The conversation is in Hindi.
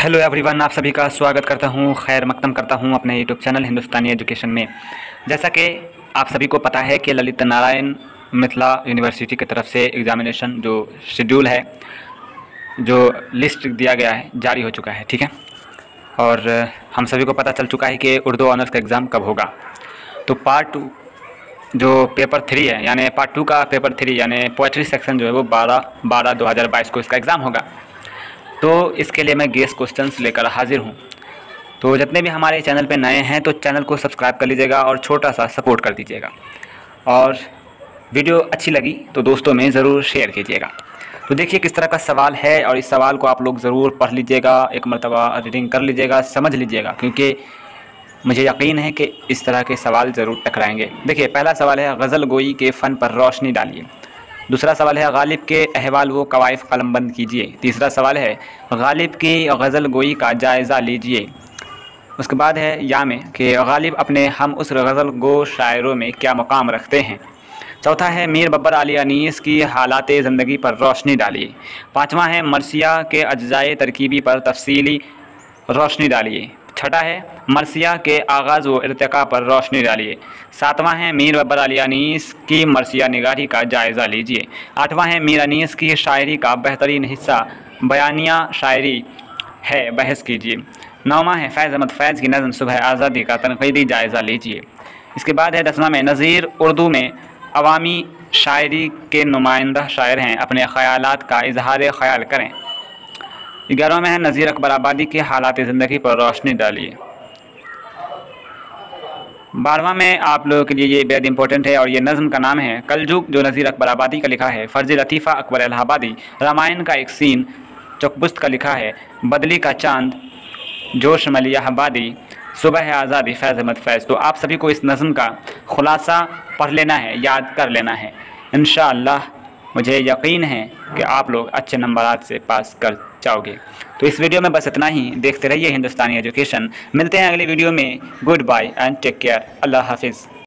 हेलो एवरीवन, आप सभी का स्वागत करता हूं, खैर मकदम करता हूं अपने यूट्यूब चैनल हिंदुस्तानी एजुकेशन में। जैसा कि आप सभी को पता है कि ललित नारायण मिथिला यूनिवर्सिटी की तरफ से एग्ज़ामिनेशन जो शेड्यूल है, जो लिस्ट दिया गया है, जारी हो चुका है। ठीक है, और हम सभी को पता चल चुका है कि उर्दू ऑनर्स का एग्ज़ाम कब होगा। तो पार्ट 2 जो पेपर 3 है, यानी पार्ट 2 का पेपर 3 यानी पोएट्री सेक्शन जो है वो 12/12/2022 को इसका एग्ज़ाम होगा। तो इसके लिए मैं गेस्ट क्वेश्चंस लेकर हाजिर हूँ। तो जितने भी हमारे चैनल पे नए हैं तो चैनल को सब्सक्राइब कर लीजिएगा और छोटा सा सपोर्ट कर दीजिएगा, और वीडियो अच्छी लगी तो दोस्तों में ज़रूर शेयर कीजिएगा। तो देखिए किस तरह का सवाल है, और इस सवाल को आप लोग ज़रूर पढ़ लीजिएगा, एक मरतबा रीडिंग कर लीजिएगा, समझ लीजिएगा, क्योंकि मुझे यकीन है कि इस तरह के सवाल ज़रूर टकराएंगे। देखिए पहला सवाल है, गज़ल गोई के फ़न पर रोशनी डालिए। दूसरा सवाल है, गालिब के अहवाल व कवाइफ कलमबंद कीजिए। तीसरा सवाल है, गालिब की गज़ल गोई का जायज़ा लीजिए। उसके बाद है या में कि गालिब अपने हम उस गज़ल गो शायरों में क्या मकाम रखते हैं। चौथा है, मीर बब्बर अली अनीस की हालात ज़िंदगी पर रोशनी डालिए। पाँचवा है, मरसिया के अज्जाए तरकीबी पर तफसीली रोशनी डालिए। छठा है, मरसिया के आगाज़ व इर्तिका पर रोशनी डालिए। सातवां है, मीर बब्बर अली अनीस की मरसिया निगारी का जायज़ा लीजिए। आठवां है, मीर अनीस की शायरी का बेहतरीन हिस्सा बयानिया शायरी है, बहस कीजिए। नौवां है, फैज़ अहमद फैज़ की नज़्म सुबह आज़ादी का तनक़ीदी जायज़ा लीजिए। इसके बाद है 10वां में, नज़ीर उर्दू में अवामी शायरी के नुमाइंदा शायर हैं, अपने ख़यालात का इजहार ख़याल करें। 11वां में है, नज़ीर अकबर आबादी के हालात ज़िंदगी पर रोशनी डालिए। 12वां में आप लोगों के लिए ये बेहद इंपॉर्टेंट है, और ये नज़्म का नाम है कलजुग, जो नज़ीर अकबर आबादी का लिखा है। फ़र्ज़ लतीफ़ा अकबर इलाहाबादी। रामायण का एक सीन चकबुस्त का लिखा है। बदली का चांद जोश मलियाबादी। सुबह है आज़ादी फैज़ अहमद फैज़। तो आप सभी को इस नज़्म का ख़ुलासा पढ़ लेना है, याद कर लेना है। इंशाअल्लाह मुझे यकीन है कि आप लोग अच्छे नंबरात से पास कर जाओगे। तो इस वीडियो में बस इतना ही। देखते रहिए हिंदुस्तानी एजुकेशन। मिलते हैं अगली वीडियो में। Goodbye and take care. अल्लाह हाफिज़।